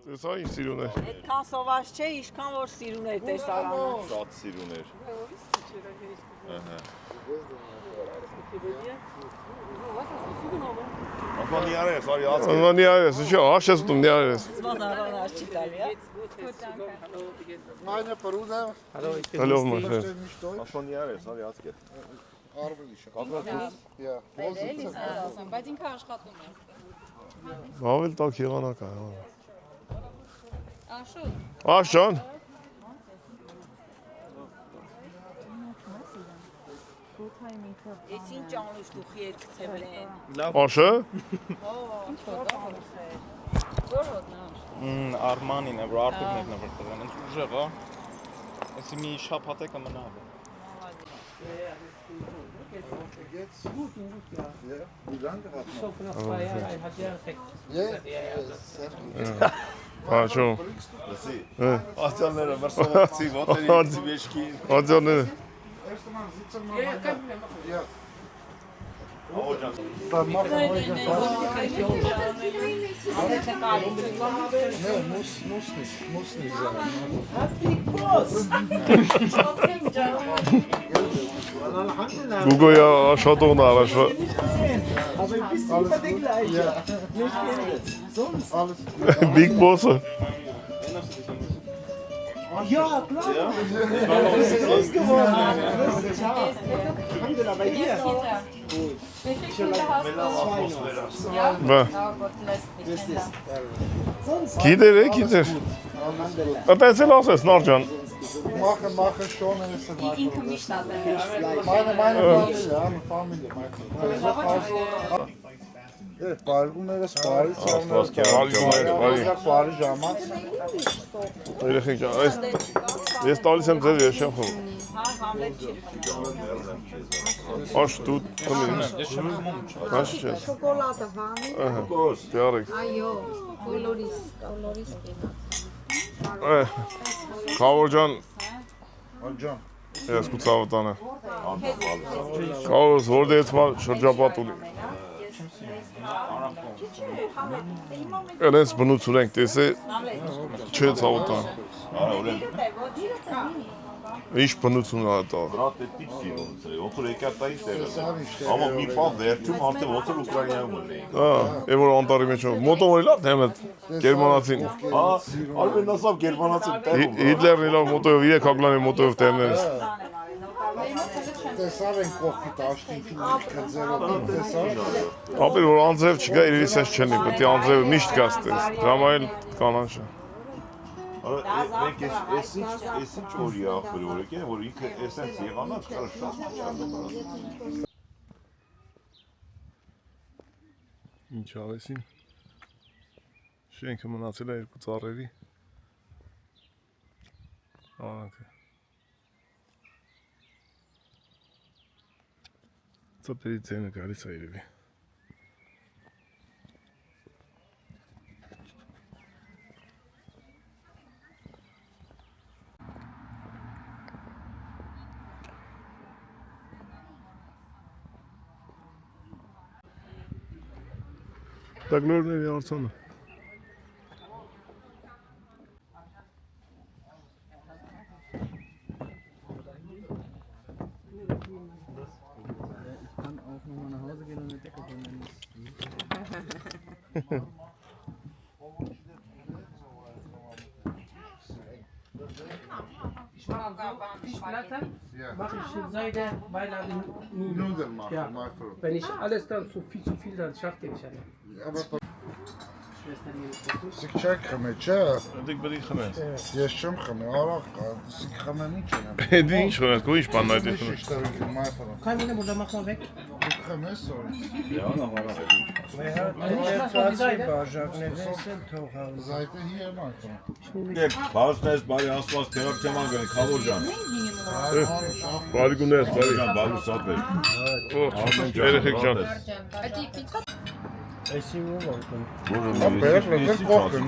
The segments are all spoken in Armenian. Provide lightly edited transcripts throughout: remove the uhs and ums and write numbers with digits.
Տեսա ինչ սիրուն է։ Այդքան սոված չէ, ինչքան որ սիրուն է տեսարանը։ Շատ սիրուն էր։ Ահա։ Ահա նիարես, արի ասկե։ Ահա նիարես, ինչո՞, աշես դու նիարես։ Զվադարան աշի տալի, է։ Meine Bruder. Հալո մախեր։ Ահա նիարես, արի ասկե։ Արվելիշ։ Կապրած։ Բայց ինքը աշխատում է։ Բավել տակ եղանակ է։ Աշոտ։ Աշան։ Ես ինչ անուշ դուխ երկցեմ լեն։ Աշը։ Որ հոտնա։ Արմանին է, որ Արտուրներն է որ տղան, ինձ ուժեղ է։ Էսի մի շաբաթ է կմնա։ Geht's gut, gut, ja. Wie lange hat man? So vanaf 2 jaar, hij had jij gek. Աշո։ Լսի։ Ատյանները մրսողացի, ոտերի մեջքին։ Ադյանները։ Erst einmal sitzen wir Ja, mal. kan je maar. Ja. Ահոջան։ Dann machen wir heute Nee, muss nicht sein. Գուգոյա աշխատողն առաջվա։ Alles Big Boss-ը։ Ja, klar. Bei dir. Wie viele Kinder hast du? Ja? Բա։ Oh Gott, lässt mich Kinder. Գիտեր է, գիտեր։ Այդպես էլ ասես, Նորջան։ machen schon. Ist Ինքը միշտ ատեն։ meine Familie, ja, Familie. Բարգուներս բարից բարի ժամանց Երեխեք ջան, ես տալիս եմ ձեզ, ես չեմ խմում։ Հա, համլետ չի խմում։ Աշ դու խմին։ Աշ չես։ Շոկոլադը վանի։ Ահա, դիարեք։ Այո, կոլորիս Քավոր ջան, ջան ես կուցավտանը։ Քավորս որտեղից մա շրջապատ ունի։ Այնպես բնություն ենք տեսել, չէ ցավտան։ Արա ուրեմն Ինչ բնություն է դա։ բրատ է տիպսին ոնց է, ոնց որ եկարտայի տեղը։ Amma մի բան վերջում արդեն ոնց որ Ուկրաինայում ունեին։ Հա, եւ որ անտարի մեջ մոտորել է դեմը գերմանացին։ Հա, արվեն ասավ գերմանացին տեղում։ Հիտլերն իրար մոտոյով 3 հագլանի մոտոյով տերներս։ տեսավ են կողքի տաշտինքի քծերով տեսավ Ապեր որ անձև չկա, իրենից ես չենի, պետք է անձև միշտ գաստես։ Դրամա էլ կանանչ է։ Մենք էս ինչ օրի ախր օրեք են, որ ինքը էսենց եղանակ շատ Ինչ ավեսին։ Շենքը մնացել է 2 ծառերի։ Արանքը։ Ծապերի ձենը գալիս է երևի։ Տագլորների արցանը։ Kann auch nochmal nach Hause gehen und eine Decke holen. Mache ich Seite, weil er Nudeln machen, Ja. my fruit. Wenn ich alles dann zu viel, dann schafft ihr nicht alle. Aber Schwester, mir ist Sikçak xəmə çə, Դիք բերի խմես։ ես չեմ xəmə, araq qա, sik xəməni չեմ։ Դի ինչ խմես, քո ինչ բան այդ խմես։ My fruit. Kann ich burada machen weg? Xəməs sonra։ Zaytı hier my fruit։ Բարսնես, բարի ասված, թերապ թեման գնի, քավոր ջան։ Բարի գունես, բարի։ Ջան, բարի սատ բեր։ Երեխեք ջան։ Ապեր լեզեն կողքն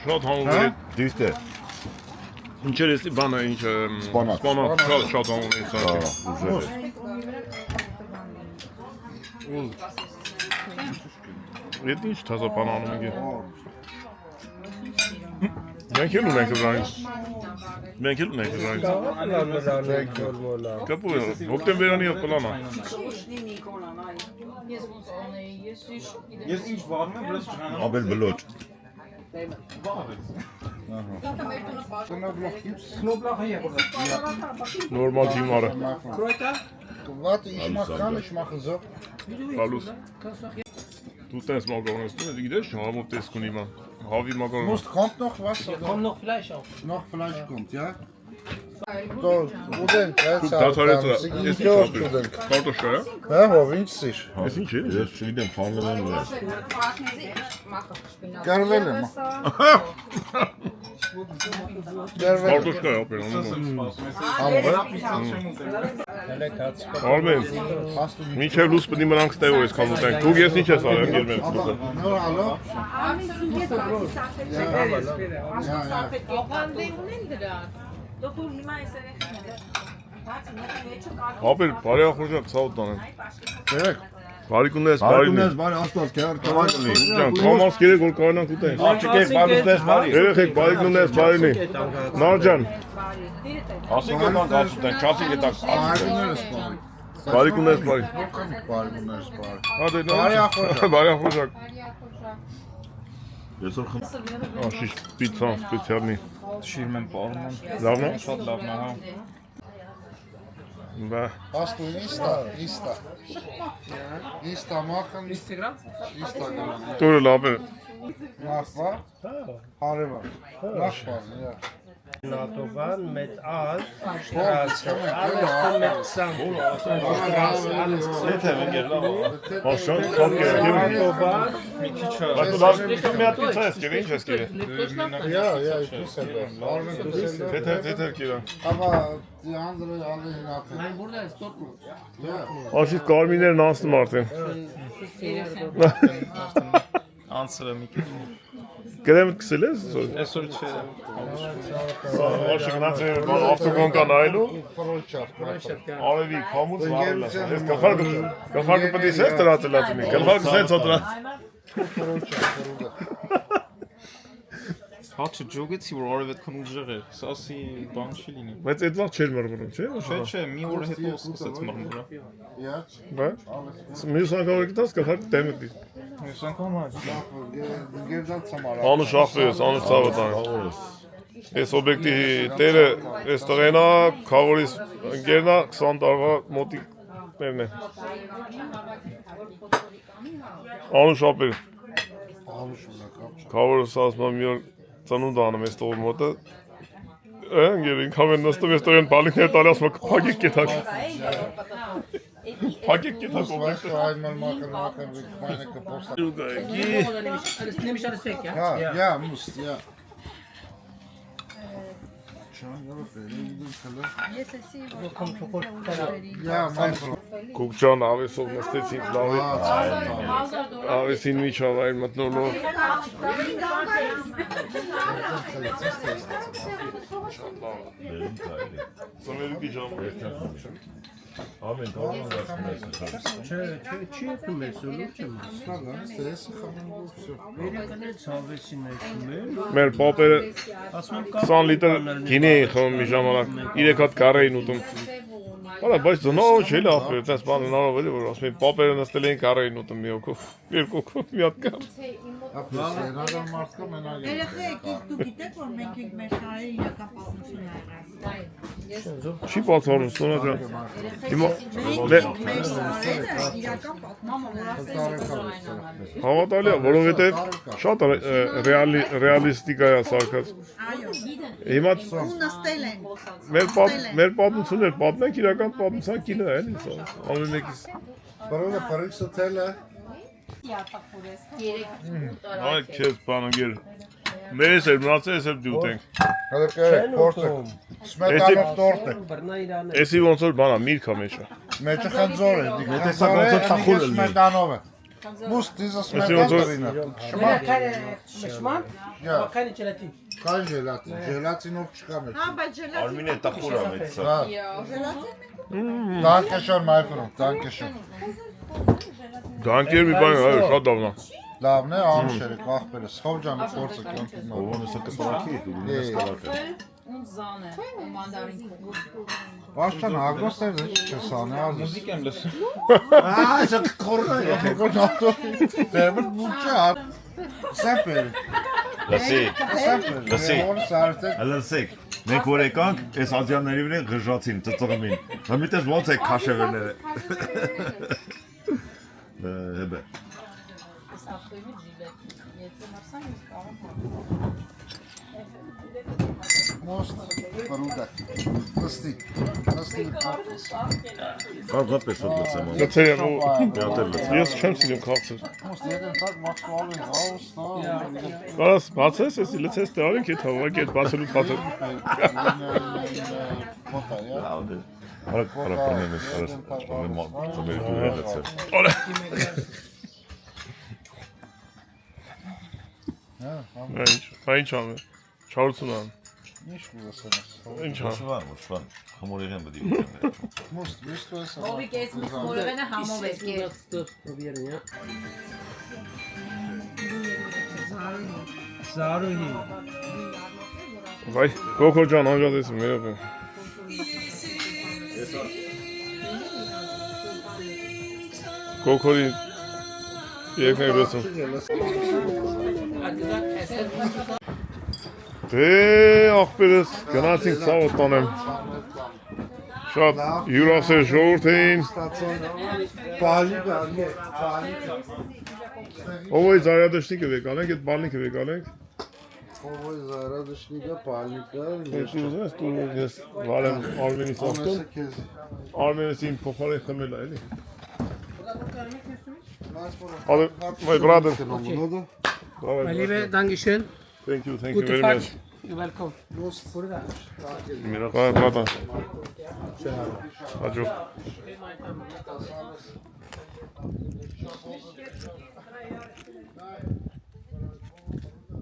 Շատ հանուն Դիստե։ Ինչ էր էսի բանը, ինչ Սպանակ։ սպանակ, շատ հանուն է սա։ Ուժեղ է։ Ետ ինչ թազապան անում ենք։ Մենք էլ ունենք դրանից։ Մենք էլ ունենք դրանից։ Կապու հոկտեմբերանի պլանա։ Ուշնի Նիկոլան, այ։ Ես ոնց անեի, ես Ես ինչ վաղն եմ, վրաս ջանանա։ Abel belot. Knoblauch hier, oder? Նորմալ դիմարը։ Kräuter? Warte, ich mach gar nicht machen so. Wie du willst. Hallo. oder? Kannst du auch hier. Դու տես մագարոնես, դու գիտես չէ, համով տես կունի մա։ Հավի մագարոն։ Muss, kommt noch was? Hier Oder? kommt noch Fleisch auf. Noch Fleisch kommt, ja? So, Student, Դու դաթարեց ես ինչ ապրես։ Student. Կարտոշկա է։ Ja, wo winst dich? Ես ինչ է։ Ես չգիտեմ, խանվել եմ ես։ Gervele mach. Gervele. Կարտոշկա է ապրել։ Արմեն, Hast du die? մինչև լույս պետք է մնանք ստեյով ես կամ ուտենք։ Դու ես ինչ ես արել գերմեն։ No, hallo? Դոկտոր հիմա այս երեխաները։ Բաց մեկը մեջը կարգ։ Ապեր, բարի ախորժակ ցավոտ տանեմ։ Gerek. Բարի կունես, բարի։ Բարի բարի աստված քեր կավայ կլի։ Ջան, կամաս գերեք որ կարողանանք ուտենք։ Աղջիկեր, բարի ուտես, բարի։ Երեխեք, բարի կունես, բարինի։ Նարջան, Ասիկ եկան կացուտեն, չասիկ ետակ։ Barbuneres bari. բարի կունես, բարի։ Barbuneres bari. Հա դե Բարի ախորժակ։ Բարի ախորժակ։ Այսօր խմ։ Աշիշ պիցա սպեցիալնի։ Շիրմ եմ պարում եմ։ Լավն է։ Շատ լավն է, հա։ Բա, Hast du Insta? Insta. Insta machen. Instagram? Instagram. դուրը լավ է։ Nachbar? Hareva. Nachbar, ja. Natovan met al, Alles met zang. Եթե վենգեր լավ։ Աշան, շատ գերեք։ Natovan, Մի քիչ Բայց դու լավ մի հատ պիցա ես գերե, ինչ ես գերե։ Ja, ja, ich wusste das. Armin, du bist Թեթեր գերա։ Aber die andere alle hatten. Nein, Bruder ist Dortmund. Ja. Աշիշ կարմիներն անցնում արդեն։ անցրը մի քիչ։ Գրեմ կսել ես։ Այսօր չէ։ Աշիշ գնաց ավտոկոն կան այլու։ Freundschaft. Արևի քամուց վարել ես։ Ես գլխարկը պետք է սես դրածել ածնի։ Գլխարկը սենց օտրած։ Հաճ ջոգեցի որ արև այդքան ուժեղ էր։ Սասի բան չի լինի։ Բայց այդ վաղ չէր մռմռում, չէ՞։ Չէ, մի օր հետո սկսեց մռմռը։ Ja. Բա։ Մյուս անգամ գտած գլխարկը դեմը դի։ Ես անգամ հաճ։ Gerdan Samara. Անու շախվի ես, անու ցավոտ ան։ Այս օբյեկտի տերը այս տղենա խավորիս ընկերնա 20 տարվա մոտիկներն են։ Անու շապեր։ Խավորս ասում մի օր ծնունդ անում ես տողի մոտը։ Ընկեր ինքան են նստում ես տղեն բալիկներ տալի ասում փակեք կետակ։ Փակեք կետակ օբյեկտը։ Einmal machen, meine gepostet. Nehme ich alles weg, ja? Ja, ja, muss, ja. Ja, mein Freund. Կուկջան ավեսով նստեցինք լավի։ Ավեսին միջավ այլ մտնոլով։ Սամերուկի ժամը։ Ամեն դառնում ես մեզ։ Չի եկում ես ու լուր չեմ։ Սես խմում все. Երեքն էլ ցավեցին եկում։ Մեր պապերը Ասում 20 լիտր գինի էին խմում մի ժամանակ, 3 հատ կառ էին ուտում։ Հələ բայց զնով չէ լավ, այդպես բան հնարավոր է որ ասում են պապերը նստել էին կառ էին ուտում մի հոգով, երկու հոգով մի հատ կառ։ Ապրեսենական մարդկա մենակ։ Երեխեք, դու գիտեք, որ մենք ենք մեր շահերի իրական պատմությունը եղած։ Չի բացառում, Սոնա ջան։ Հիմա Մեր շահերը իրական պատմությունը հավատալի է, որովհետև շատ ռեալիստիկ է սարքած։ այո, Հիմա ու նստել են։ մեր պատմություններ պատմենք իրական պատմության կինը է, էլի սա։ Ամեն մեկից։ Բարոյը Փարիզը թելը։ Այ քեզ բանագեր։ Մեզ էլ մնացել ես էլ դու տենք։ Հələ կերեք, փորձը։ Սմետանով տորտը։ Էսի ոնց որ բանա միրգա մեջը։ Մեջը խնձոր է։ Տեսակ ոնց որ տախուր է։ Սմետանով է։ Muss diese Smetana. Schmarrn, Ja. aber keine Gelatin. Kein Gelatin. Gelatinով չկա մեջ։ Հա, բայց ջելատին։ Արմինե տախուր է մեծ սա։ Danke schön, my friend. Danke schön։ Դանկեր մի բան, այո, շատ լավն է։ Լավն է, անշերը, կախբերը, սխավջանը փորձը կյանքին նոր։ Ովն է կսարակի, դու ունես կարակը։ Und Sahne und Mandarinkuchen. Վաշտան ագոստեր չես անի, արզ։ Մուզիկ եմ լսում։ Սա կորնա է։ Կորնատո, բերմդ մուլչա, սեպեր, Լսի, սեպեր, Լսի։ որ սարտեք, լսեք, մենք որ եկանք, այս ադյանների վրա ղժացին, ծծղմին։ Համիտես ոնց է քաշևերները։ Հեբե։ Das Apfel mit Gillette. Jetzt sind wir zusammen. մոստ, պրուդա, նստի, Կարողապես որ լսեմ։ Լցել եմ ու Յատել լսեմ։ ես չեմ սիրում քաղցր։ մոստ եկեն տակ մաքսուալին հաուստ, Կարաս բացես, ես լցես տարի քիչ հավաք այդ բացելու խաթր։ մոտա, յա, Արա պրոբլեմ է, ծամերի դուրը լցել։ Օլա։ Ինչ ամ։ Չարություն ամ։ ինչ կուզասենես, Ինչ ամ։ Շվան, խմորի եմ բդի։ մոստ, վիշտու ես, Obi geht mit Morgen hammer weg. Probieren, ja. Զարուհի։ Վայ, Կոկո ջան, անջատես մերով։ Կոկորի եկնեք լսում։ Դե ախպերս գնացինք ցավոտ տանեմ։ Շատ յուրասեր ժողովուրդ էին։ բալիկա, Ովոյ զարադաշնիկը վեկանենք, այդ բալնիկը վեկանենք։ ովոյ զարադշնիկա, բալիկա, Ես ուզում ես դու ես վարեմ Արմենի սախտում։ քեզ, Armeniya'sı in popüler kamera eli. My brother. My liebe, Dankeschön. Thank you Gute very Fahrt. much. You're welcome. Burada. Bye, brother. Hadi.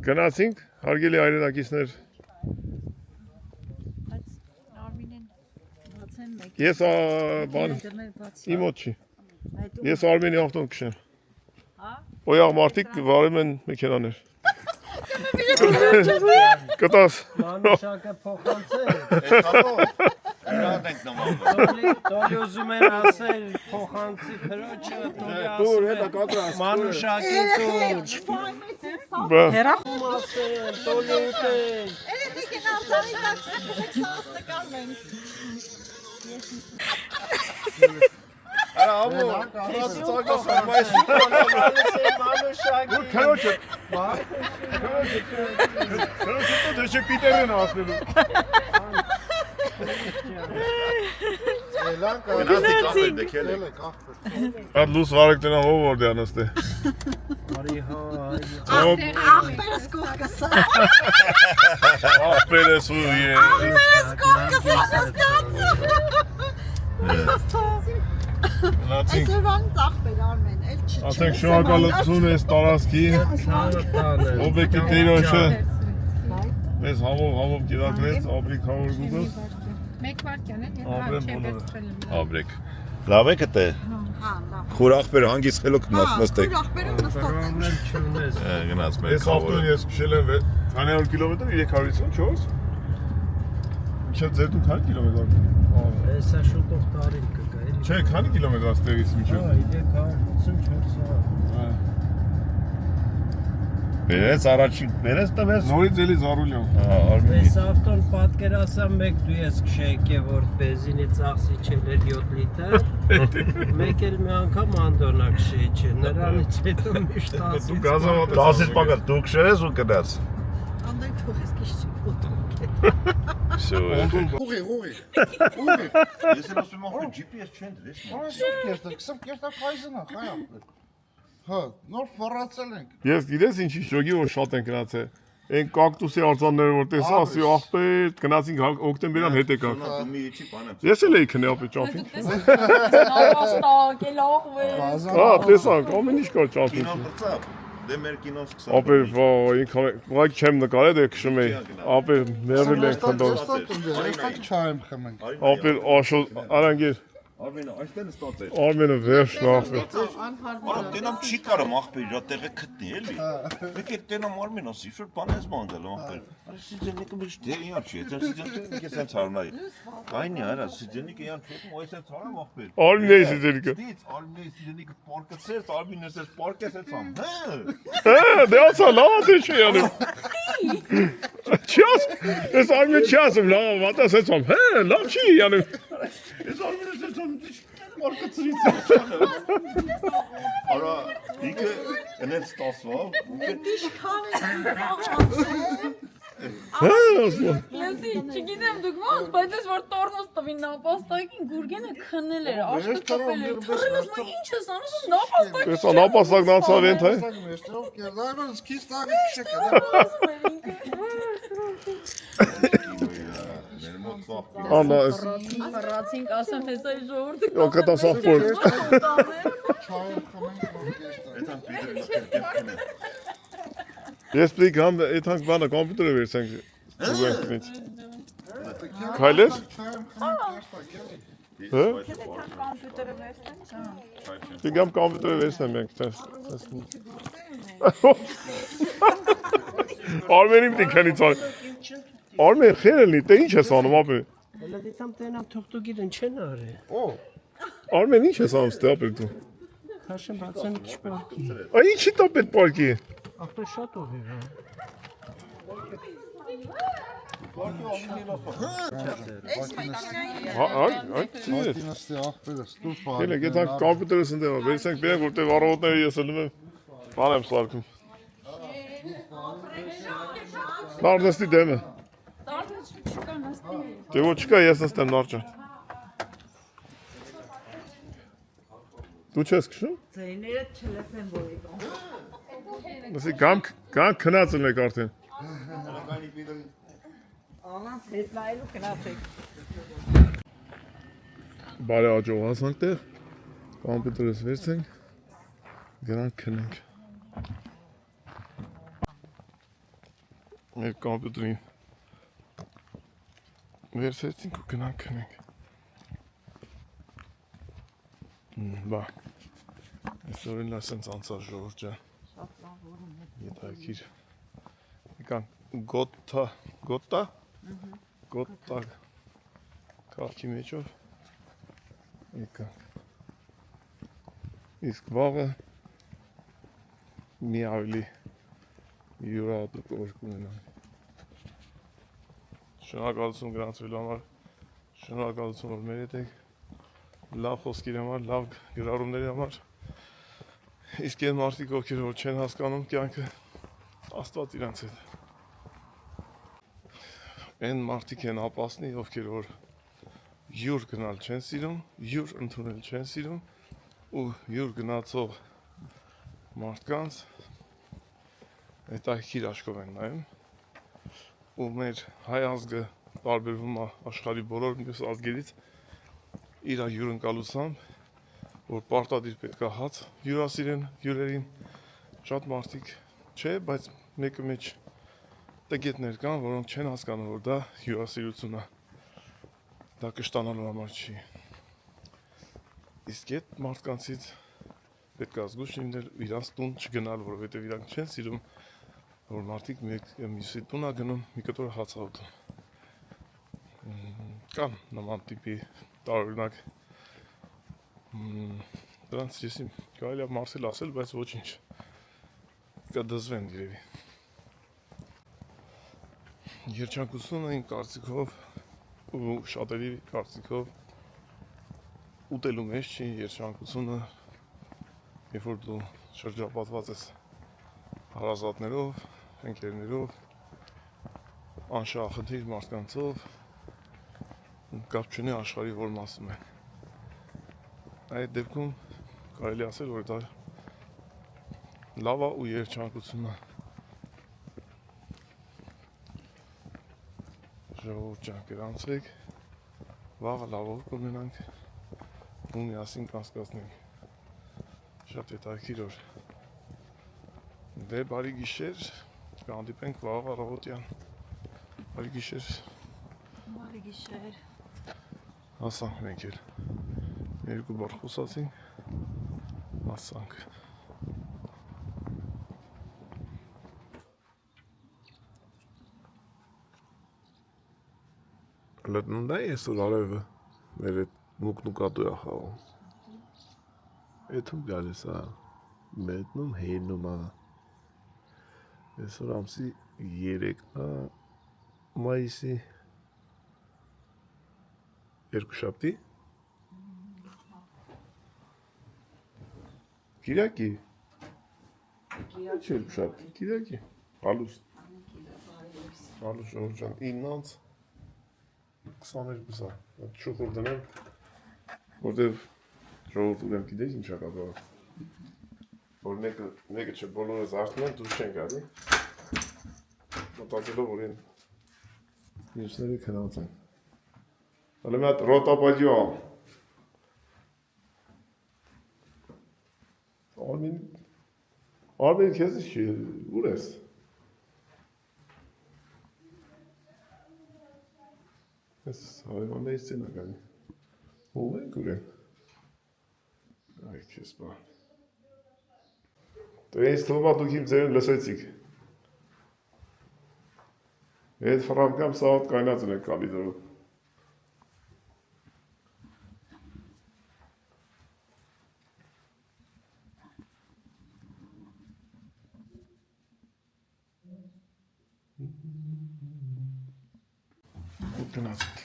Գնացինք, հարգելի այրենակիցներ։ Ես բան իմ մոտ չի։ Ես Արմենի ավտոն քշեմ։ Օյա մարդիկ վարում են մեքենաներ։ Կտաս։ Մանուշակը փոխանցել։ Իրանք ենք նման։ Տոլի ուզում են ասել փոխանցի քրոջը, տոլի ասել։ Մանուշակին տուր։ Բա։ Ասել, տոլի ուտել։ Արա ամո, ծագասը մայս։ Մանուշակի։ Քրոջը։ Քրոջը դե շպիտերն ասնելու։ Գնացի դեկել եք։ Այդ լուս վարեք տնա հով որ դյանստե։ Արի հա, Ախպերս կողքսա։ Ախպերս ու է։ Ախպերս կողքսա, նստած։ Գնացինք։ Այսօրվան ախպեր Արմեն, էլ չի։ Ասենք շնորհակալություն ես տարածքին։ Օբեկի տերոջը։ Մեզ համով գիրակրեց Աբրիկ հավորգուտով։ Մեկ վարքյան է, Ապրեմ բոլորը։ Աբրեք։ Լավ եք դե։ Հա, լավ։ Խոր ախպեր հանգից խելոք նստեք։ Ախպերը նստած են։ պրոբլեմ չունես։ Գնաց մեր Ես ավտոն ես քշել եմ 900 կիլոմետր 354։ Չէ, ձեր դու քանի կիլոմետր։ Հեսա շուտով տարին կգա, էլի։ Չէ, քանի կիլոմետր աստեղից Հա, միջև։ 354 հատ։ Բերես առաջին, բերես տվես։ Նորից էլի Զարուլյան։ Արմենի։ Այս ավտոն պատկերացա մեկ դու ես քշեքի որ բենզինի ծախսի չէր 7 լիտր։ Մեկ էլ մի անգամ անդոնա քշեքի, նրանից հետո միշտ Դու 10-ից գազավատ 10-ից պակաս դու քշես ու գնաց։ Անդայ թողես քիչ ֆոտո։ Ուղի։ Ես եմ ասում ախր GPS չեն դրես։ Այսօր կերտա կայզնա, հայ ախպեր։ Հա, նոր ֆորացել ենք։ Ես գիտես ինչի շոկի որ շատ են գնացել։ Այն կակտուսի արձանները որ տեսա, ասի ախպեր, գնացինք օկտեմբերյան հետ եկանք։ Դու մի իջի բանեմ։ Ես էլ էի քնե ապի ճամփին։ Նորոստա, գելողվե։ Հա, տեսանք, ամեն ինչ կար ճամփին։ Կինոն բրծավ։ Դե մեր կինոն սկսա։ Ապեր, ինքան չեմ նկարել, դե քշում էի։ Ապեր, մերել ենք խնդոց։ Այստեղ չայեմ խմենք։ Ապեր, աշոտ, արանգեր, Արմենը, այստեղ ստացել։ Արմենը վերջն ախպեր։ Արա տենամ չի կարում ախպեր իր տեղը գտնի էլի։ Մեկ է տենամ Արմեն ասի, շուտ բան ես մանգալ ախպեր։ Արա սիջենիկը միշտ դե իա չի, դա սիջենիկը սենց հարնայի։ Այնի արա սիջենիկը իա չոտում, այս սենց հարամ ախպեր։ Արմենը սիջենիկը։ Դից Արմենը սիջենիկը պարկացես, Արմենը սենց պարկացես ամ։ Դե ասա լավ դե չի անում։ Չաս, ես Արմեն չասեմ լավ, վատա սենց ամ։ Լավ չի անում։ Ես Արմենը սենց ամ պարկացրից չանը։ Արա ինքը ընենց ստասվա։ Լսի, չգիտեմ դուք ոնց, բայց ես որ տորմոզ տվին նապաստակին, Գուրգենը քնել էր, աշխը կապել էր, թռելս մա ինչ ես անում, նապաստակին։ Ես նապաստակն անցավ են թե։ Անա ես Հռացինք ասեմ հեսայի ժողորդը Yo կտա սախպոր։ Ես պիտի գամ այդանք բանը կոմպյուտերը վերցենք ուղենքնից։ Քայլեր։ Հա։ Պիտի գամ կոմպյուտերը վերցնեմ մենք տես։ Արմենի պիտի քանի ցան։ Արմեն խելնի, դե ինչ ես անում ապե։ Հələ դիտամ տենամ թողտուգիրն չեն արել։ Արմեն ինչ ես անում ստե ապե դու։ Քաշեմ բացեմ քիչ պարկ։ Այ ինչի տա պետ պարկի։ Ախպեր շատ ով է։ Այ Մակինստի ախպերը ստուփ Հելը գետանք կոմպյուտերս ընդեղ վերցենք բերենք որտեղ առավոտները ես ելնում եմ բան եմ սարքում Նարդստի դեմը Դե ոչ չկա ես նստեմ նարջան Դու չես քշում Ձայները չլսեն որի կողմ Լսի գամ քնած ելնեք արդեն Անանց հետ նայելու գնացեք Բարի աջող հասանք տեղ կոմպյուտերս վերցենք գնանք քնենք Մեր կոմպյուտերին վերցեցինք ու գնանք քնենք Բա Այսօրին լասենց անցած ժողովուրդ ջան Եթայքիր Եկան գոտա կարգի մեջով Եկան Իսկ վաղը մի ավելի յուրահատուկ օր կունենանք Շնորհակալություն գրանցվելու համար Շնորհակալություն որ մեր հետ եք Լավ խոսքերի համար, լավ գրառումների համար Իսկ այն մարդիկ ովքեր որ չեն հասկանում կյանքը Աստված իրանց հետ Այն մարդիկ են ապասնի ովքեր որ յուր գնալ չեն սիրում, յուր ընդունել չեն սիրում ու յուր գնացող մարդկանց հետաքրքիր աչքով են նայում ու մեր հայ ազգը տարբերվում է աշխարհի բոլոր մյուս ազգերից իր հյուրընկալությամբ որ պարտադիր պետքա հաց հյուրասիրեն հյուրերին շատ մարդիկ չէ, բայց մեկը մեջ տգետներ կան, որոնք չեն հասկանում որ դա հյուրասիրություն է դա կշտանալու համար չի իսկ այդ մարդկանցից պետք է զգուշ լինել իրանց տուն չգնալ, որովհետև իրանք չեն սիրում որ մարդիկ մյուսի տուն է գնում մի կտոր հաց ա ուտում կան նման տիպի տարօրինակ դրանց եսի կարելի է մարսել ասել, բայց ոչինչ կդզվեն երևի Երջանկությունը իմ կարծիքով ու շատերի կարծիքով ուտելու մեջ չի երջանկությունը երբ որ դու շրջապատված ես հարազատներով, ընկերներով, անշահախնդիր մարդկանցով կապ չունի աշխարհի որ մասում են այդ դեպքում կարելի ասել որ դա լավ է ու երջանկություն է Ժողովուրդ ջան գրանցվեք, վաղը լավ օր կունենանք ու միասին կանցկացնենք շատ հետաքրքիր օր Դե բարի գիշեր, կհանդիպենք վաղ առավոտյան Բարի գիշեր Բարի գիշեր Հասանք մենք էլ Երկու բար խոսացինք, ասանք։ Լտնում դա ես որ արևը, մեր այդ նուկնուկատու է խաղում։ Էթում գալիս է, մետնում հենում է։ Այսօր ամսի 3-ն է, մայիսի երկուշաբթի։ Կիրակի։ Ինչ երկուշաբթի, Կիրակի։ Հալուս։ Հալուս Ժողովուրդ ջան, 9-ից 22-ը։ Շուխուր դնեմ, որտև ժողովուրդ ուրեմն գիտես ինչ է կապը։ Որ մեկը չէ բոլորը զարթնում են, դուրս չեն գալի։ Մտածելով որ են մյուսները քնած են։ Հələ մի հատ ռոտապադյո։ Արմին քեզ չի, ուր ես։ Ես հայվաններից են ականի։ Ով ենք ուր են։ Այ քեզ բան։ Դե ինձ թվում է դուք իմ ձերին լսեցիք։ Այդ ֆրանկամ սաղատ կայնած են կալի դրով։ Գնացինք։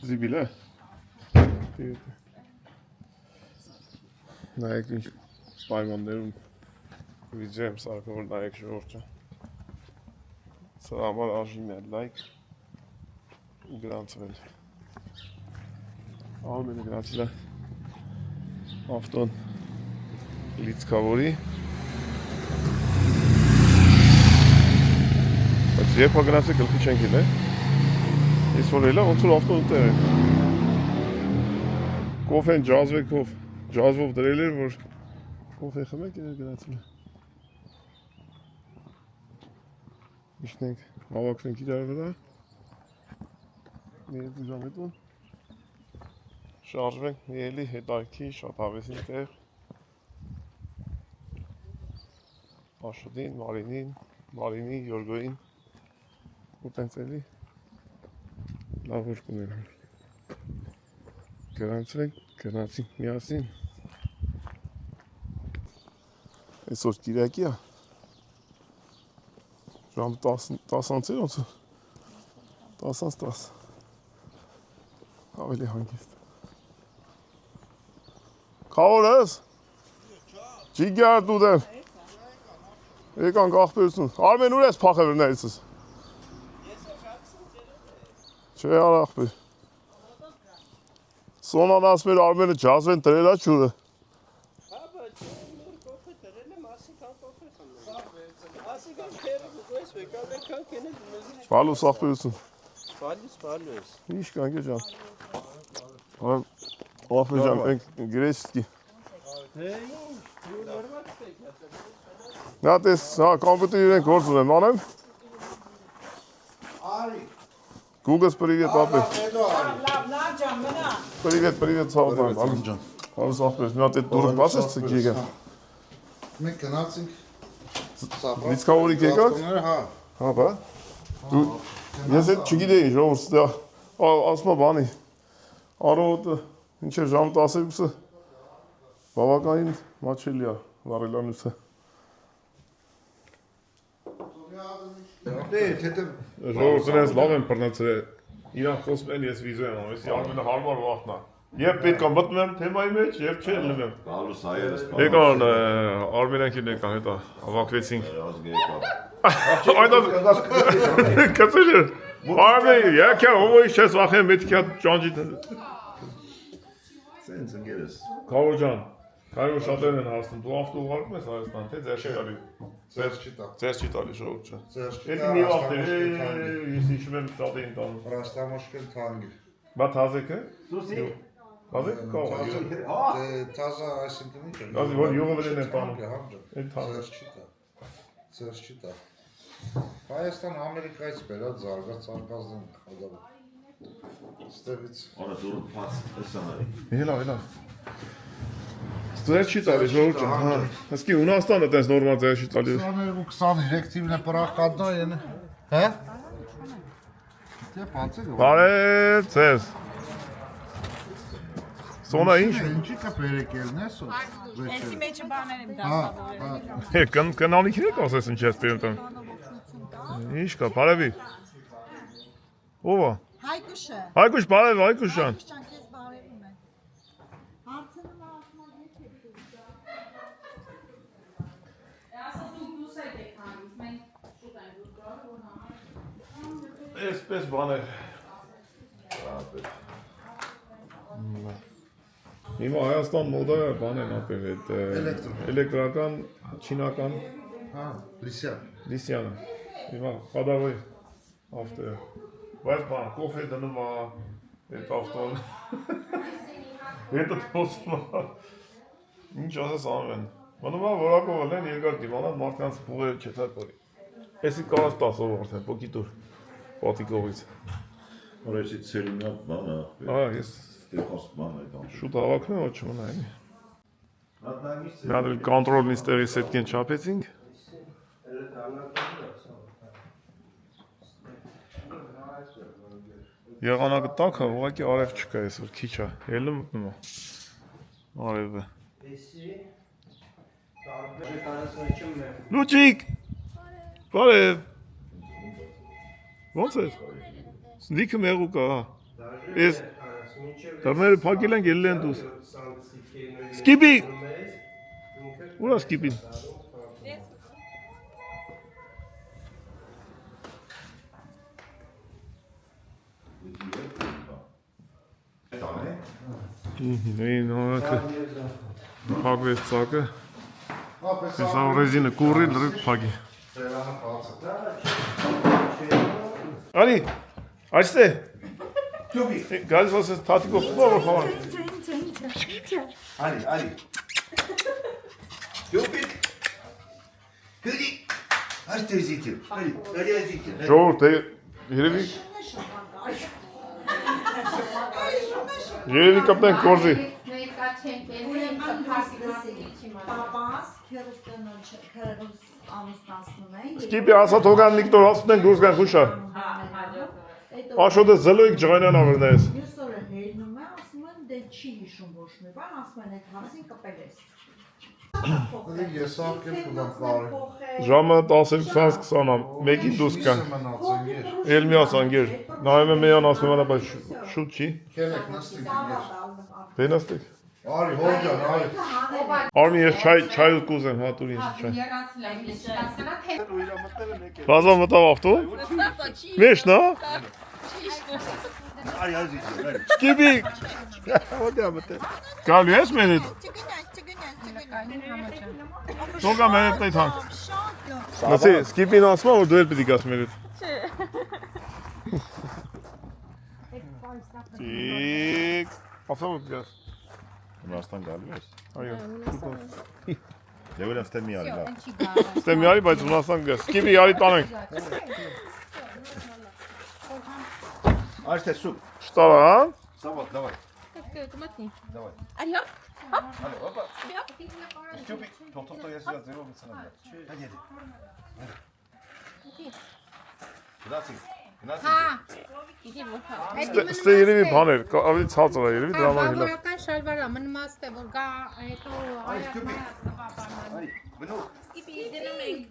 Զիբիլ է։ Նայեք ինչ պայմաններում վիդեո եմ սարքում, որ նայեք ժողովուրդ ջան։ Սա համար արժին է լայք ու գրանցվել։ Արմենը գրանցել է ավտոն լիցքավորի։ Բայց երբ հագնացի գլխի չենք էլ է, ես որ էլ է, ոնց որ ավտոն ուտեր է։ Կոֆեն ջազվով դրել էր, որ կոֆե խմեք էր գնացել է։ Իշնենք, հավաքվենք իրար վրա, ներդու ժամետուն, շարժվենք մի էլի հետարքի, շատ հավեսին տեղ, Աշոտին, Մարինի, Յորգոյին, ու տենց էլի լավ որ կուներ գրանցրենք, գնացինք միասին այսօր Կիրակի է ժամ 10-ից ոնց 10-10 ավելի հանգիստ Քավոր ես Ջիգար դուդեմ Եկանք աղբերություն Արմեն ուր ես փախել ներիցս Չէ արախբի Սոնան ասում էր Արմենը ջազվեն տրել է չուրը Հաբա չոր կոֆե տրել եմ ասիկան կոֆե խմել Ասիկան քերը գույս վեկալ եկան կենե դնեզի Բալուս աղբերություն Բալուս Ինչ կանք է ջան Աղբեր ջան ենք գրեչսկի Նա տես կամպյուտեր իրենք գործ ունեմ անեմ Արի Գուգլս պրիվետ ապե Լավ, Պրիվետ սաղոտ Արմին ջան Բալուս աղբերս մի հատ այդ դուրը բաց ես ծգի եկա Մենք գնացինք Լիցքավորիկ եկաք Հա բա Ես այդ չգիտեի ժողովուրդ ասմա բանի Արոտ ինչ է ժամ 12-ը բավականին մաչելի է վարելանյութը Ժողովուրդ նրանց լավ եմ պրնացրել իրան խոսում են ես վիզո եմ անում ես Արմենը հարմար վաղտնա Եվ պետք է մտնում եմ թեմայի մեջ և չէ լվեմ Բալուս հայերս Եկան արմենյանքին եկան հետա հավաքվեցինք Կծել էր Արմեն եկա հովոյից չես վախեն պետք է ճանջի Սենց ընկերս Քավոր ջան Քայր շատերն են հարցնում դու ավտո ուղարկում ես Հայաստան թե ձեր չի տալի Ձեր չի տալի ժողովուրդ ջան Էդի մի վաղ ես հիշում եմ շատ էին տանում Ռաստամոշկել թանգի Բա թազեքը Թազեքը կավ Թազա այսինքն ինչ է Դազի որ յուղովելեն են տանում Այդ թազը Ձեր չի տա Հայաստան Ամերիկայից բերած զարգաց արկազդեն խադավը Ստեղից։ Արա դուրը փաց էսանարի։ Հելա։ Ձեր չի տալի ժողովուրդը, հա։ Ասկի Հունաստանը տես նորմալ ձեր չի տալի։ 22 տիվն է պրախադնա են։ Հա? Դե բացել։ Բարև ձեզ։ Սոնա ինչ։ Ինչի կա բերեկելն է սո։ Էսի մեջը բաներ եմ դասավորել։ Կնալիքին եք ասես ինչ ես բերում տան։ Ինչ կա, բարևի։ Ո՞վ է։ Հայկուշը։ Հայկուշ, բարև, Հայկուշան։ Ճան քեզ բարևում եմ։ Հարցնում ասում եմ Էսպես բաներ։ Հիմա Հայաստան մոդա բան են ապեր այդ էլեկտրական, չինական, հա, լիսյանը։ Հիմա խադավոյ ավտերը։ Բայց բան, կոֆե դնում է այդ ավտոն։ Հետը տոսում է։ Ինչ ասես անում են։ Մնում է որակով ելեն երկար դիվանան մարդկանց փողերը չետար կորի։ Էսի կարած 10 օր արդեն, պոքի տուր, պատիկողից։ Որ էսի ծերի միատ բան է։ Ես Դեպոս բան է դան։ շուտ հավաքնում եմ, ոչ չմնա էնի։ Մի հատ էլ կոնտրոլ նիստերի սետքեն չապեցինք։ Եղանակը տաք է, ուղղակի արև չկա այսօր, քիչ է, ելը մտնում է։ Արևը։ Լուջիկ! Բարև։ Ոնց ես։ Սնիքը մեղուկ է, հա։ Ես դարները փակել են ելել են դուս։ Սկիպի։ Ուրա սկիպին։ Նոյնոյակը փակվեց ծակը։ Հեսա ռեզինը կուրի լրիվ փակի։ Ալի, այստե։ Գալիս ասես թատիկով սպոր խավան։ Ալի։ Յոպի։ Հլի։ Այստե զիթի։ Ալի զիթի։ Ժողովուրդ, երևի կապտեն կորզի։ Պապաս քերստանոջ քերոս ամուսնացնում են։ Սկիպի ասա թողան Նիկտոր ասում են դուրս գան խուշա։ Աշոդը զլոյք ջղայնան ավրնես։ Մյուս օրը հերնում է, ասում են դե չի հիշում ոչ մի բան, ասում են այդ հասին կպել ես։ Ես արկել կուլամ կարի։ Ժամը 12:20-ա, մեկին դուրս կան։ Էլ մի ասանգեր։ Նայում եմ միան ասում եմ, բայց շուտ չի։ Կերեք նստիկ ես։ Դենաստիկ։ Արի, հորջան, արի։ Արմի ես չայ կուզեմ, հա տուր ինձ չայ։ Բազա մտավ ավտո։ Մեշ նա։ Ալի զիթի։ Սկիպի։ Ոդյա մտե։ Գալու ես մենիդ։ Թողա մենիդ տայ թանք։ Նասի, սկիպին ասմա, որ դու էլ պիտի գաս մենիդ։ Տիկ։ Ասա որ գաս։ Հունաստան գալու ես։ Այո։ Եվ եմ ստե մի արի լավ։ Ստե մի արի, բայց Հունաստան գաս։ Սկիպի արի տանենք։ Այստե սուպ։ Շտավա, հա։ Սավոտ, դավայ։ Давай. Ալի, օպա։ Ստյուպի, թող ես ձերով մցնեմ։ Հadi hadi. Գնացի։ Ստե երևի բաներ, ավելի ցածր է երևի դրա համար հելա։ Բավական շալվարա, մնմաստ է, որ գա հետո Ստյուպի։ Ալի, բնու։ Սկիպի գնում ենք։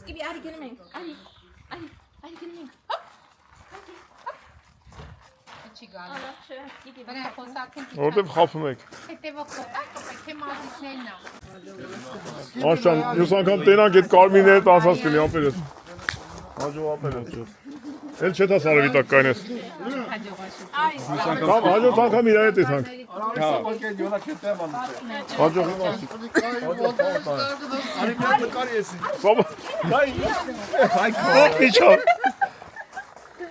Սկիպի արի գնում ենք։ Արի գնում ենք։ չի գալու։ Բնա խոսակում Որտեվ խափում եք։ հետևը խոսակը պետք է մազիկներն է։ Աշան, մյուս անգամ տենանք այդ կարմիրները տանցած կլի ապերես։ Հաջող ապերես չես։ Էլ չետ աս արևի տակ կայնես։ Կամ հաջող անգամ իրար հետ եթանք։ Հաջող եմ ասի։ Սաբա։ Ոք իչավ։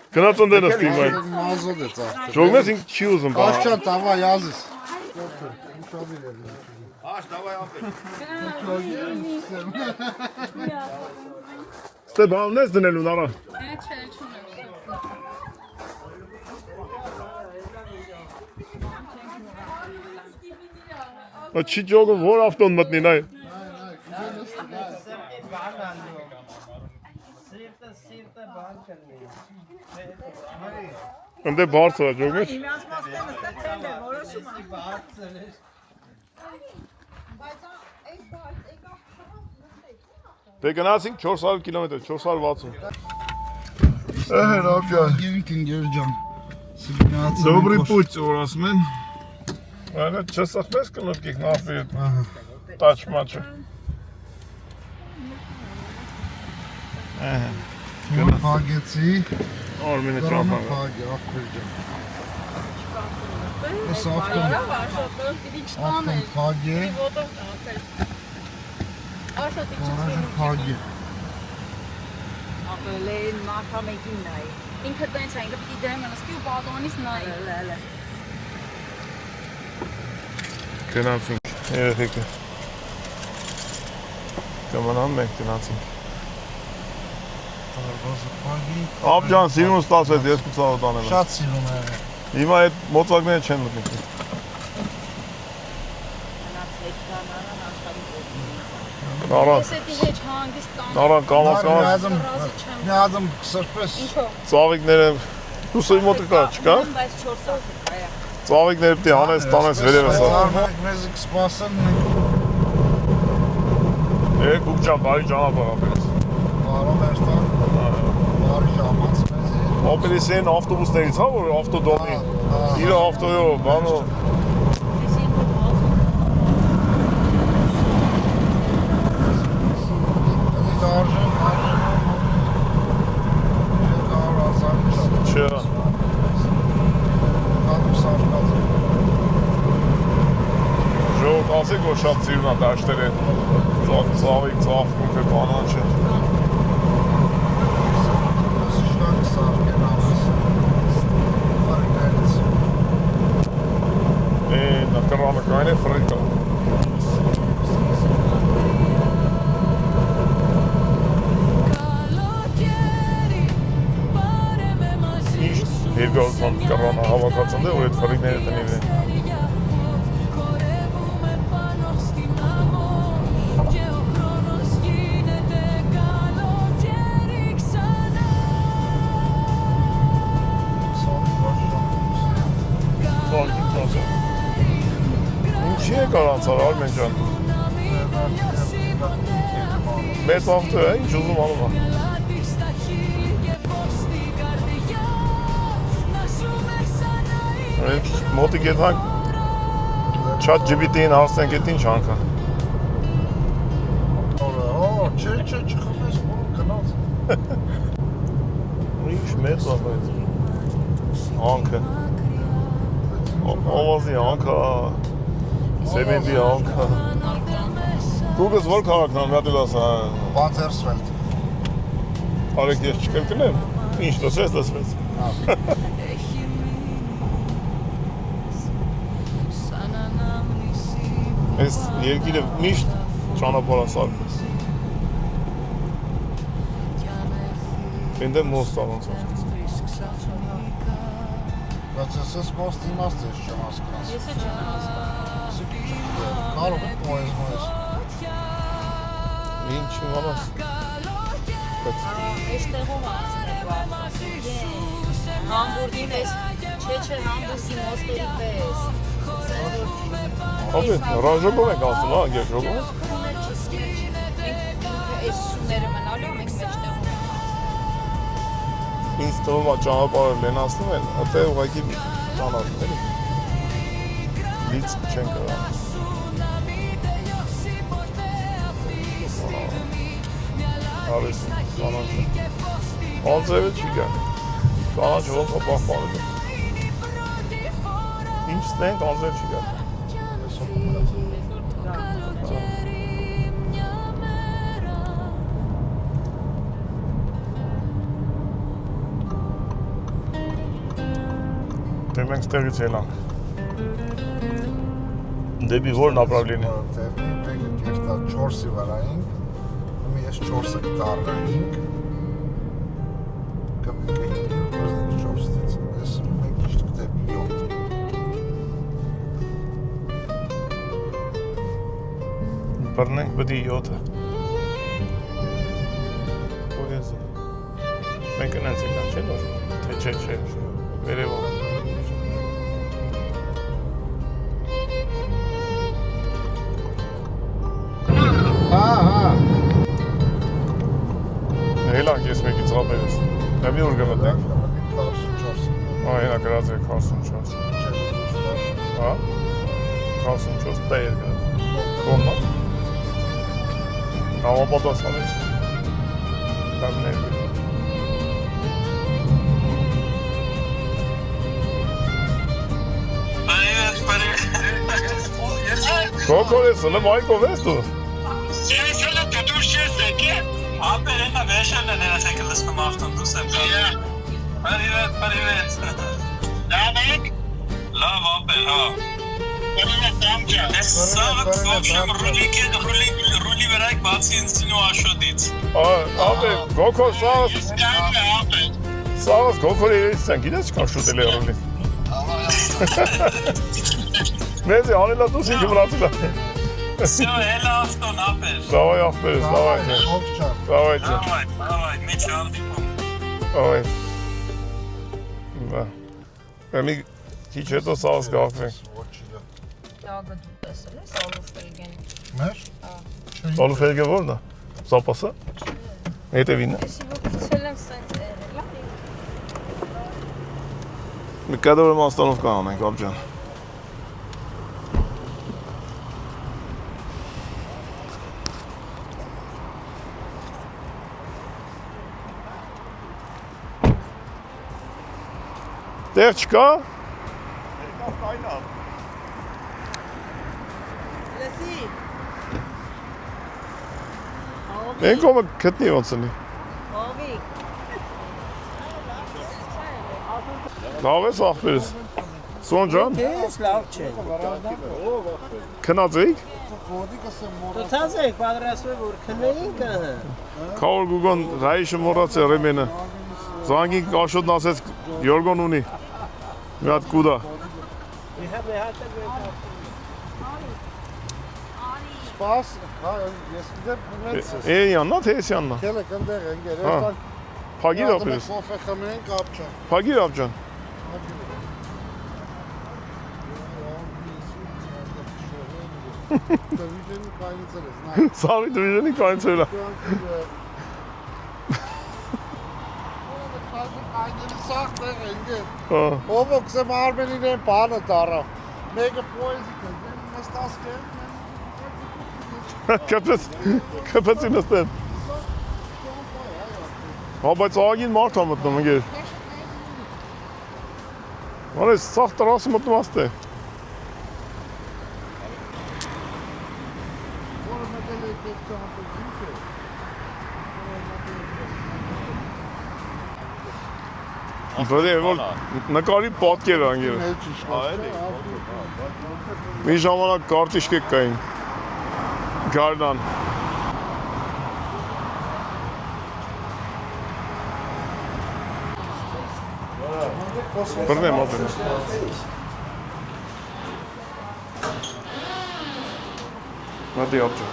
Գնաց ընդեն աստիմ այն։ Մազոդ է ծաղ։ Ժողմես ինք չի ուզում բան։ Աշչան տավա յազիս։ Աշ, դավայ ապեր։ Ստե բանն ես դնելու նարա։ Չէ, չունեմ։ Չի ճոգում, որ ավտոն մտնի նայ։ Սիրտը բան կլինի։ Ընդ է բարձր է ճոգում։ Իրանց մասն է տեղ է, որոշում է։ Բարձր է։ Դե գնացինք 400 կիլոմետր, 460։ Ահա, Գինքին Գերջան։ Սիգնացիա։ Добрый путь, որ ասում են։ Այո, չսախպես կնոդկեք նավի հետ։ Տաչ մաչը։ Ահա։ Գնա հագեցի։ Արմենը Դրամը ճամփա։ հագի, ախպերջան։ Ես ավտոն հագի։ Հագի։ Ապելեն մաքա մեկին նայ։ Ինքը տենց է, ինքը պիտի դեմ նստի ու պատոնից նայ։ Գնացինք երեխեքը։ Կմանան մենք գնացինք։ Տարբազը հագի։ Աբջան սիրուն ստացվեց, ես կուծաղ տանեմ։ Շատ սիրում է։ Հիմա այդ մոծակները չեն մտնի։ Նարան, Ես էդի հետ հանգիստ տան։ նարան կամաց Մի ադմ սրպես։ ծաղիկները հուսոյի մոտը կա, չկա։ Բայց 4 սաղ է։ Ծաղիկները պիտի հանես, տանես վերևս։ Մեզ կսպասեն։ Կուկ ջան, բարի ճանապարհ ապերես։ Բարով երթան։ Բարի ժամանց մեզի։ Ապերես են ավտոբուսներից, հա, որ ավտոդոմի։ Իր ավտոյով, բանով։ Չէ։ Ժողովուրդ ասեք, որ շատ սիրուն է դաշտերը, ծաղիկ, ծաղկունքը, կանաչը։ Նա կռանը կային է ֆրիկա։ Երկարության կռանը հավաքացն է, որ այդ ֆրիկները տնիվ են։ Ինչի է կարանցար, Արմեն ջան։ Մեծ ավտո է, ինչ ուզում անում է։ Մոտիկ ետ հանք չատ GBT-ին հարցնենք ետ ինչ հանք է։ Չէ, չխմես, գնաց։ Ինչ մեծ է բայց։ Հանքը։ Ավազի հանքը, սեմենտի հանքը։ Դուգս որ քաղաքն եմ, մի հատ էլ ասա։ Բաթերսվելդ։ Արեք ես չկրկնեմ, ինչ տեսես տեսվեց։ Ես երկիրը միշտ ճանապարհասար։ Ինձ մոստա ոնց է։ Բայց ես մոստ իմաստ ես չեմ հասկանում։ Ես էլ չեմ հասկանում։ Կարող եք մոյես։ Ինչ իմանաս։ Էստեղով անցնել Համբուրգի պես, չէ, Համբուրգի մոստերի պես։ Ապե, ռանժոգով ենք ասում, հա, գերջոգով։ Այս սուները մնալու մենք մեջտեղում ենք։ Ինձ թվում է ճանապարհը լենացնում են, այդտեղ ուղղակի ճանապարհ էլի։ Լից չեն կարա։ Արես, կանաչը։ Անձրևը չի գա։ Կանաչը ոնց է պահպանել։ Ինչ ստենք, անձրև չի գա։ Դե մենք ստեղից ելանք։ Դեպի որ направление։ Դեպի մենք կերտա 4-ի վրա ենք։ Ումի ես 4-ը կտարնայինք։ Կպիկեինք 4-ից։ Ես մենք իշտք դեպի 7։ բռնենք բդի 7-ը։ Ոյեզ։ Մենք անց եկան, չէ՞ որ։ Թե չէ։ Վերևով։ Հա։ Հելանք ես մեկի ծրապերս։ Դա մի օր գմտենք։ 44։ Այ հա գրած է 44։ Հա։ 44 տայր գրած։ Կոմա։ Հավապատասխանեց։ Դառնել։ Կոկորես, նո մայքով ես դու։ Ես հələ դուրս չես եկել։ Ապեր հա վեշանը ներացեք լսում ավտոն դուրս եմ գալու։ Привет։ Լավ եք։ Լավ ապեր, հա։ Привет, дамջա։ Սաղ ոբշեմ ռուլի վրա եք բացի ինձնու աշոտից։ Ապեր, Կոկոր սաղ։ Ստանա ապեր։ Սաղ Կոկորի երեսան, գիտես չկան շուտել է ռուլի։ Մեզի անելա դուս ինքը մրացել է։ Всё, հելա ավտոն ապեր։ Давай ապերս, давай։ Давай։ Давай, միջ անդիպում։ Давай։ Դա։ Ամի քիչ հետո սաղ գաղթվենք։ Դագը դու տեսել ես Ալուֆերգեն։ Մեր։ Ալուֆերգը որն է։ Զապասը։ Հետևինն է։ Ես իվոքցել եմ սենց երելա։ Մի կադորը остановка անենք, ապջան։ Տեղ չկա։ Լսի։ Մենք ով գտնի ոնց ունի։ Ովի։ Լավ ես ախպերս։ Սոն ջան։ Ես լավ չէ։ Քնած եք։ Դու թազեք պատրաստվում որ քնեինք ահա։ Քավոր գուգոն ռայիշը մոռացել ռեմենը։ Զանգին կաշոտն ասեց Յորգոն ունի։ Մի հատ կուդա։ Սպաս, հա, ես գիտեմ մենս ես։ Էյաննա թե էսյաննա։ Քելը կնդեղ ընկեր, Հա։ այստեղ Փագիր ապերս։ կոֆե խմենք ապչան։ Փագիր ապջան։ Դվիժենի կայնցել ես, նա։ Սավի դվիժենի կայնցել է։ Այդերի սաղ տեղ ընկեր։ Հա։ Ով օքսեմ Արմենին են բանը տարավ։ Մեկը պոեզի կնդեմ, մեզ տասկեր։ Կպեցի նստեն։ Հա, բայց աղագին մարդ հա մտնում ընգեր։ Մանես սաղ տրասը մտնում աստ է։ Բրե, որ նկարի պատկեր անգեր։ Մի ժամանակ կարտիշկեք կային։ Գարդան։ Բրնեմ ապեն։ Մատի ապջա։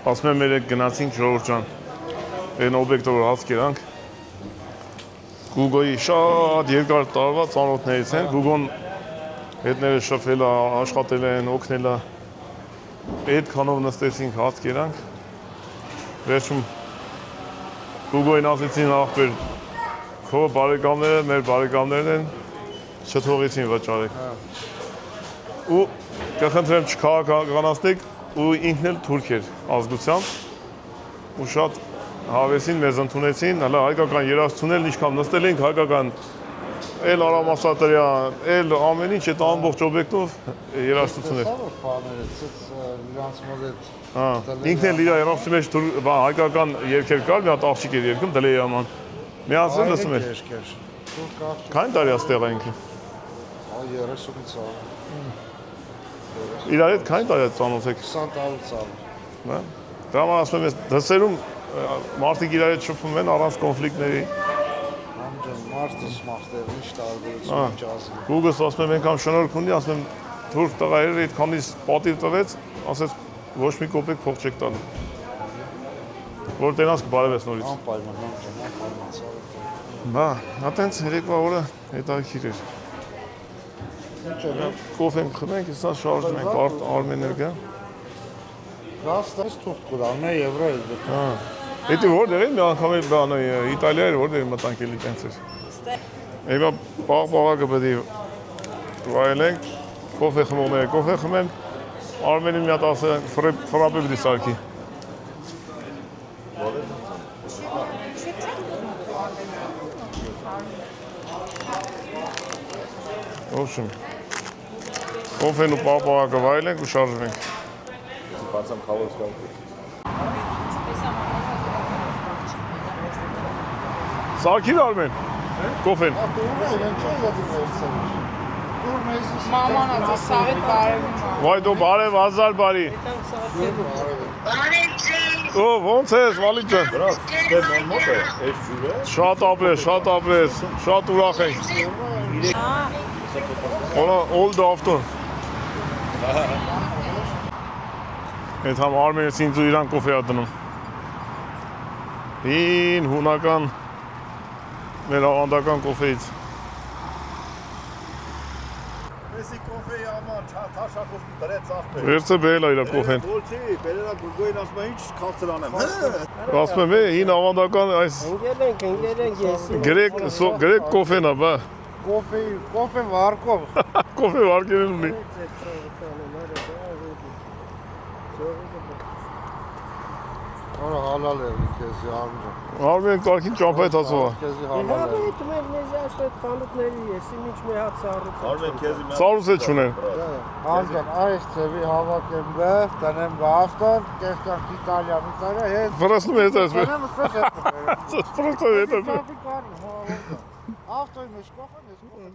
Ասում եմ մեր հետ գնացինք ժողովուրդ ջան, այն օբյեկտը որ հաց կերանք, Գուգոյի շատ երկար տարվա ծանոթներից են, Գուգոն հետները շփվել է, աշխատել են, օգնել է, այդ քանով նստեցինք հաց կերանք, վերջում Գուգոյին ասեցին ախպեր, քո բարեկամները, մեր բարեկամներն են, չթողեցին վճարեք։ Ու կխնդրեմ չքաղաքականացնեք, ու ինքն էլ թուրք էր ազգությամբ ու շատ հավեսին մեզ ընդունեցին, հələ հայկական երաժշտությունն ինչքան նստել ենք հայկական էլ Արամ Ասատրյան, էլ ամեն ինչ այդ ամբողջ օբյեկտով երաժշտություն էր։ Հա, ինքն էլ իր երաժշտի մեջ հայկական երգեր կար, մի հատ աղջիկ էր երգում Դլեյաման։ Միացել լսում էր։ Քանի տարի աստեղ է ինքը։ 30-ից ա։ Իրար հետ քանի տարի ծանոթ եք։ 20 տարի ծանոթ։ Հա։ Դա ման ասում եմ, դասերում մարդիկ իրար հետ շփվում են առանց կոնֆլիկտների։ Ամջան, Մարդը սմախտեր, ինչ տարբերություն ջազի։ Գուգլս ասում եմ անգամ շնորհք ունի, ասում եմ թուրք տղաերը այդքանից պատիվ տվեց, ասեց ոչ մի կոպեկ փող չեք տալու։ Որ տենաս կբարևես նորից։ Անպայման, անպայման։ Բա, ատենց երեկվա օրը հետաքրքիր էր։ Ինչ է։ Կոֆեն խմենք, սա շարժում ենք Արմեն ներկա։ Գաստես թուղթ կուտալ, 1 եվրո է դու։ Հա։ Էդի որտեղ է մի անգամ է բանը Իտալիա էր որտեղ մտանք էլի տենց էր։ Այո, պաղ-պաղակը պետք է վայելենք, կոֆե խմողները կոֆե խմեն, Արմենին մի հատ ասը ֆրապե պետք է սարքի։ Ոչմ։ Կոֆեն ու պաղ-պաղակը վայելենք ու շարժվենք։ Բացամ խավոս կա։ Սարքիր Արմեն, կոֆեն։ Մաման ածա սաղետ բարևում։ Վայ դու բարև, հազար բարի։ Օ, ոնց ես, Վալիկ ջան։ Դրանց դեռ մոտ է, այս ջուրը։ Շատ ապրես, շատ ուրախ ենք։ Օլա, old after։ Այդ համ Արմենը ինձ ու իրան կոֆե ա դնում։ Հին հունական մեր ավանդական կոֆեից։ Էսի կոֆեի աման, թաշակով դրեց աղբեր։ Վերցը բերել ա իրա կոֆեն։ Ոչի, բերելա գուրգոյին ասում է ինչ քաղցր անեմ։ Ասում եմ, հին ավանդական այս Ընկել ես։ գրեկ կոֆեն ա, բա։ Կոֆե վարկով։ Կոֆե վարկերն ունի։ Որը հալալ է քեզի Արմեն։ Արմեն կարքին ճամփա է թացող ա։ Քեզի հալալ է։ Հա, դու մեզ այդ խանութների ես, ինչ մի հատ սառուց։ Արմեն քեզի մի Սարուս է չունեն։ Անջան, այս ծևի հավաքեմ բեղ, տնեմ գավստան, կեստանք Իտալիա, հետ։ Վրասնում է հետ այս մեր։ Տնեմ ուսպես հետ։ Պրոստը հետ է։ Ավտոյի մեջ կողան ես կողան։